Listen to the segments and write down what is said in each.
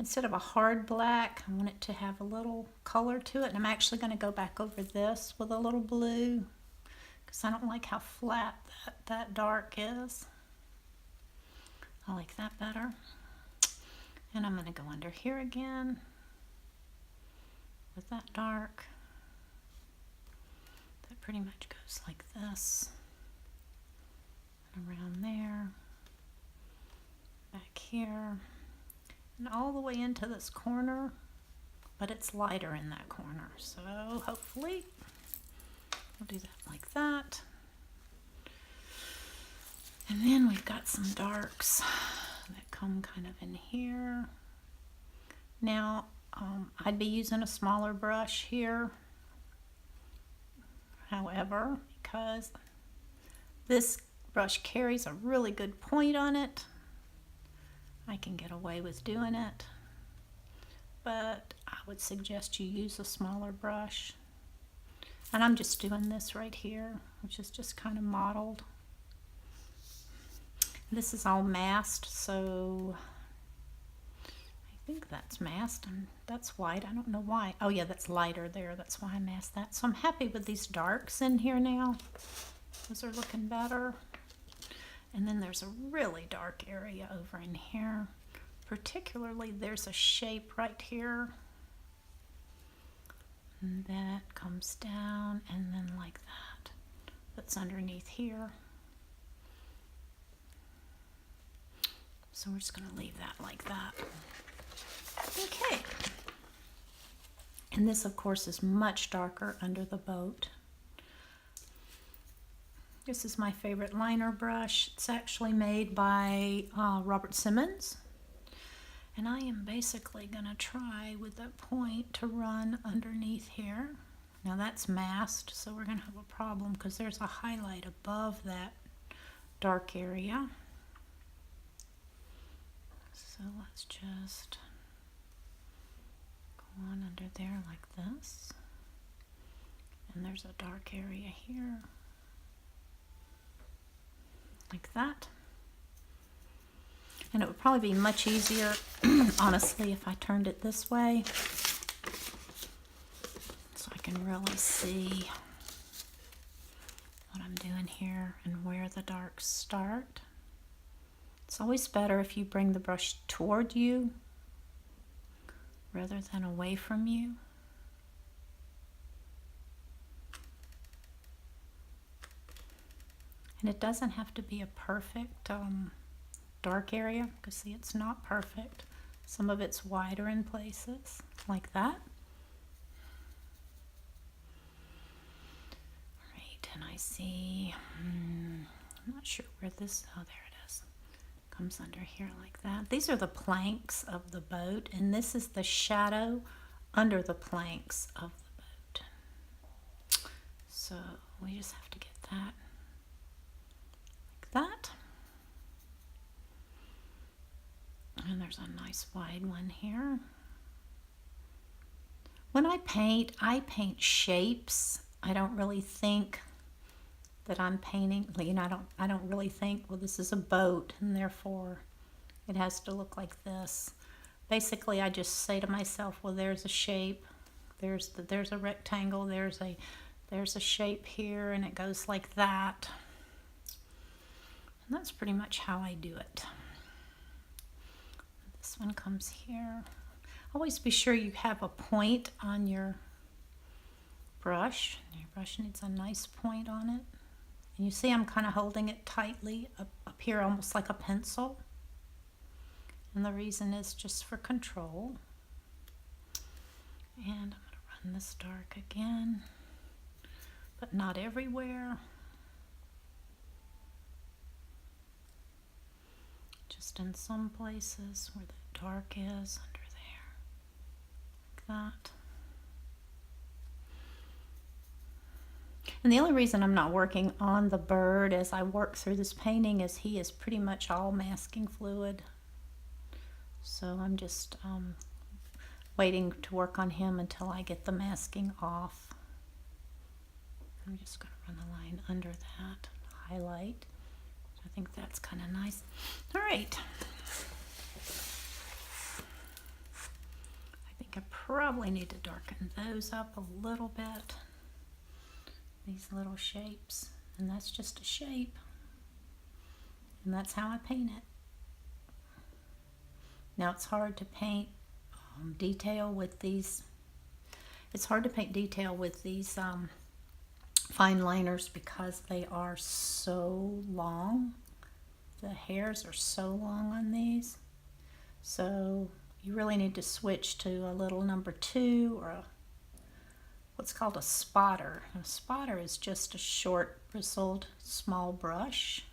instead of a hard black, I want it to have a little color to it. And I'm actually going to go back over this with a little blue because I don't like how flat that dark is. I like that better. And I'm going to go under here again with that dark. That pretty much goes like this. Around there. Back here. And all the way into this corner. But it's lighter in that corner. So hopefully we'll do that like that. And then we've got some darks that come kind of in here. Now, I'd be using a smaller brush here. However, because this brush carries a really good point on it, I can get away with doing it. But I would suggest you use a smaller brush. And I'm just doing this right here, which is just kind of mottled. This is all masked, so I think that's masked and that's white. I don't know why. Oh yeah, that's lighter there. That's why I masked that. So I'm happy with these darks in here now. Those are looking better. And then there's a really dark area over in here. Particularly there's a shape right here. And that comes down and then like that. That's underneath here. So we're just going to leave that like that. Okay. And this, of course, is much darker under the boat. This is my favorite liner brush. It's actually made by Robert Simmons. And I am basically going to try with that point to run underneath here. Now that's masked, so we're going to have a problem because there's a highlight above that dark area. So let's just go on under there like this. And there's a dark area here. Like that. And it would probably be much easier, honestly, if I turned it this way. So I can really see what I'm doing here and where the darks start. It's always better if you bring the brush toward you rather than away from you. And it doesn't have to be a perfect dark area, because see, it's not perfect. Some of it's wider in places, like that. Right, and I see, I'm not sure where this, oh, there it is. Comes under here like that. These are the planks of the boat, and this is the shadow under the planks of the boat. So we just have to get that like that. And there's a nice wide one here. When I paint shapes. I don't really think that I'm painting, you know, I don't really think, well, this is a boat and therefore it has to look like this. Basically, I just say to myself, well, there's a shape, there's a rectangle, there's a shape here, and it goes like that. And that's pretty much how I do it. This one comes here. Always be sure you have a point on your brush. Your brush needs a nice point on it. And you see I'm kind of holding it tightly up here, almost like a pencil. And the reason is just for control. And I'm going to run this dark again, but not everywhere. Just in some places where the dark is, under there, like that. And the only reason I'm not working on the bird as I work through this painting is he is pretty much all masking fluid. So I'm just waiting to work on him until I get the masking off. I'm just going to run the line under that, highlight. I think that's kind of nice. All right. I probably need to darken those up a little bit. These little shapes. And that's just a shape. And that's how I paint it. Now it's hard to paint detail with these. It's hard to paint detail with these fine liners because they are so long. The hairs are so long on these. So you really need to switch to a little number 2 or what's called a spotter. A spotter is just a short bristled small brush,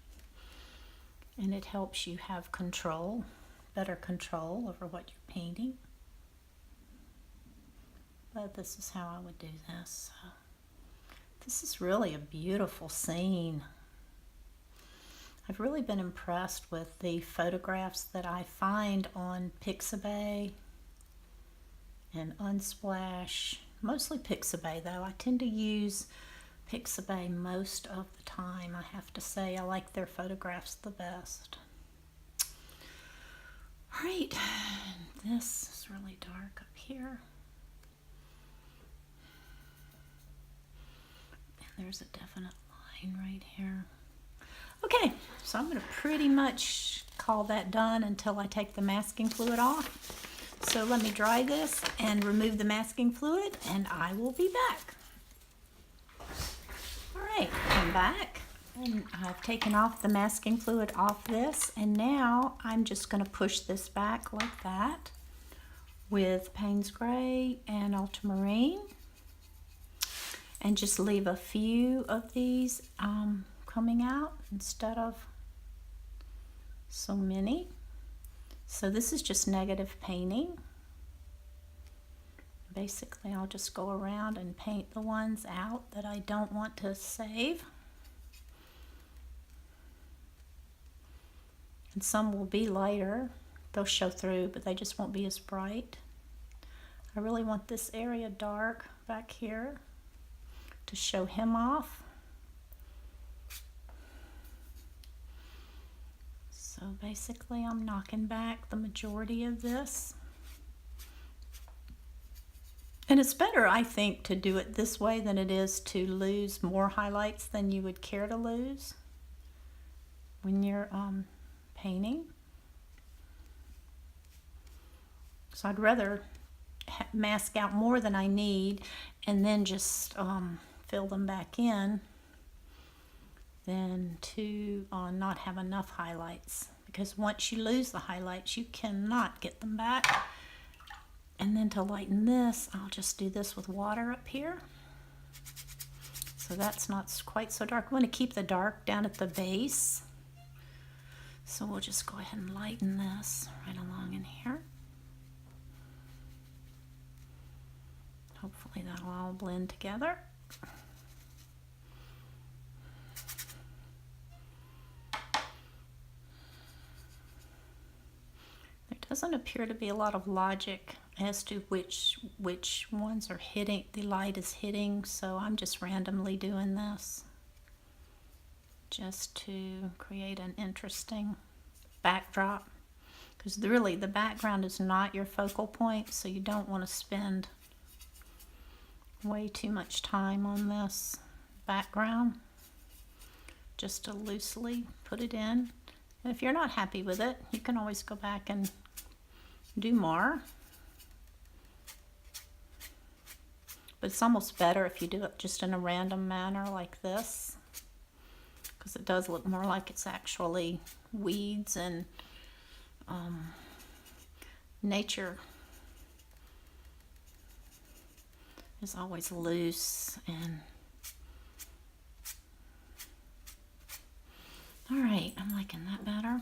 and it helps you have control, better control over what you're painting. But this is how I would do this. So this is really a beautiful scene. I've really been impressed with the photographs that I find on Pixabay and Unsplash. Mostly Pixabay though. I tend to use Pixabay most of the time. I have to say I like their photographs the best. Alright, this is really dark up here. And there's a definite line right here. Okay, so I'm going to pretty much call that done until I take the masking fluid off. So let me dry this and remove the masking fluid, and I will be back. Alright, I'm back, and I've taken off the masking fluid off this, and now I'm just going to push this back like that with Payne's Gray and Ultramarine, and just leave a few of these coming out instead of so many. So this is just negative painting. Basically, I'll just go around and paint the ones out that I don't want to save. And some will be lighter. They'll show through, but they just won't be as bright. I really want this area dark back here to show him off. So basically I'm knocking back the majority of this. And it's better, I think, to do it this way than it is to lose more highlights than you would care to lose when you're painting. So I'd rather mask out more than I need and then just fill them back in than to not have enough highlights, because once you lose the highlights you cannot get them back. And then to lighten this, I'll just do this with water up here, so that's not quite so dark. I want to keep the dark down at the base, so we'll just go ahead and lighten this right along in here. Hopefully that'll all blend together. Doesn't appear to be a lot of logic as to which ones are hitting, the light is hitting, so I'm just randomly doing this just to create an interesting backdrop, because really the background is not your focal point, so you don't want to spend way too much time on this background. Just to loosely put it in. And if you're not happy with it, you can always go back and do more. But it's almost better if you do it just in a random manner like this, because it does look more like it's actually weeds, and nature is always loose. And alright, I'm liking that better. I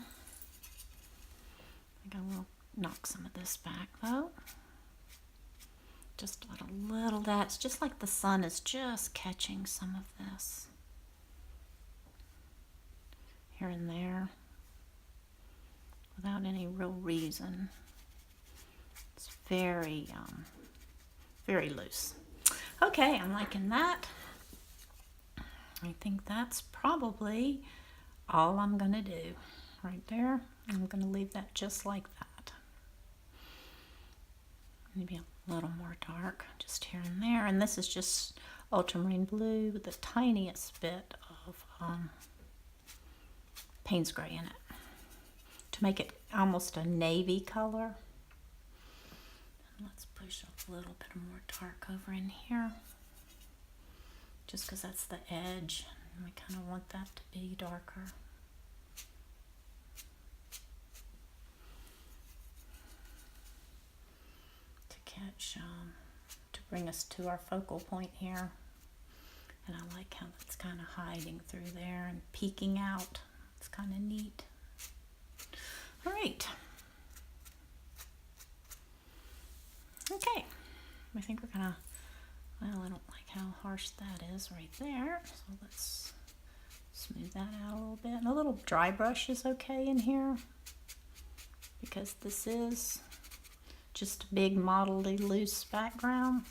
think I will knock some of this back though. Just let a little, that's just like the sun is just catching some of this here and there without any real reason. It's very, very loose. Okay, I'm liking that. I think that's probably all I'm gonna do right there. I'm gonna leave that just like that. Maybe a little more dark just here and there. And this is just ultramarine blue with the tiniest bit of Payne's Gray in it to make it almost a navy color. And let's push a little bit more dark over in here, just because that's the edge. And we kind of want that to be darker. To bring us to our focal point here. And I like how it's kind of hiding through there and peeking out. It's kind of neat. All right. Okay. I think we're gonna, well, I don't like how harsh that is right there. So let's smooth that out a little bit. And a little dry brush is okay in here, because this is just a big modelly loose background.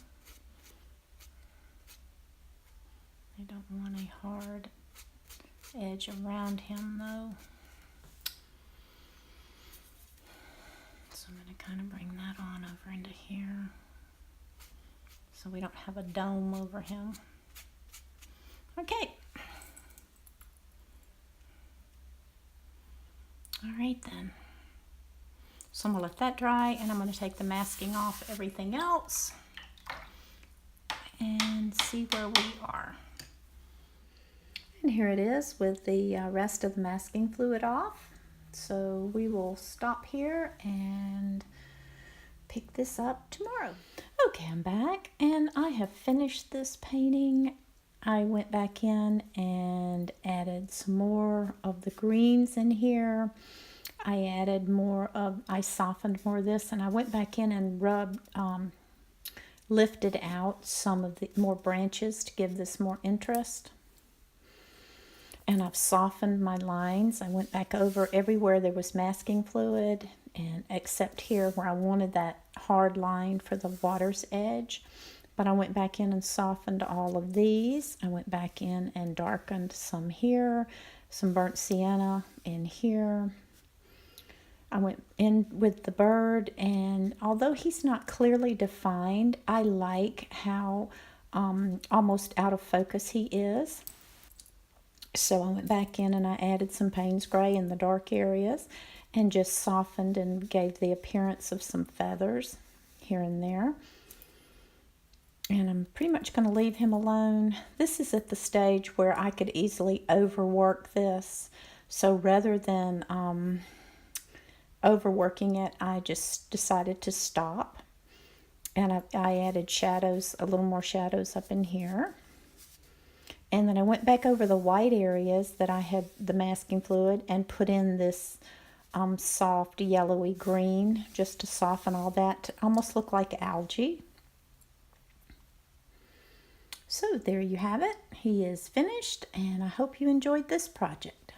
I don't want a hard edge around him though. So I'm going to kind of bring that on over into here so we don't have a dome over him. Okay. All right then. So I'm going to let that dry, and I'm going to take the masking off everything else and see where we are. And here it is with the rest of the masking fluid off. So we will stop here and pick this up tomorrow. Okay, I'm back, and I have finished this painting. I went back in and added some more of the greens in here. I softened more of this, and I went back in and lifted out some of the more branches to give this more interest. And I've softened my lines. I went back over everywhere there was masking fluid, and except here where I wanted that hard line for the water's edge. But I went back in and softened all of these. I went back in and darkened some here, some burnt sienna in here. I went in with the bird, and although he's not clearly defined, I like how almost out of focus he is. So I went back in and I added some Payne's Gray in the dark areas and just softened and gave the appearance of some feathers here and there. And I'm pretty much going to leave him alone. This is at the stage where I could easily overwork this. So rather than overworking it, I just decided to stop. And I added shadows, a little more shadows up in here. And then I went back over the white areas that I had the masking fluid and put in this soft yellowy green just to soften all that to almost look like algae. So there you have it. He is finished, and I hope you enjoyed this project.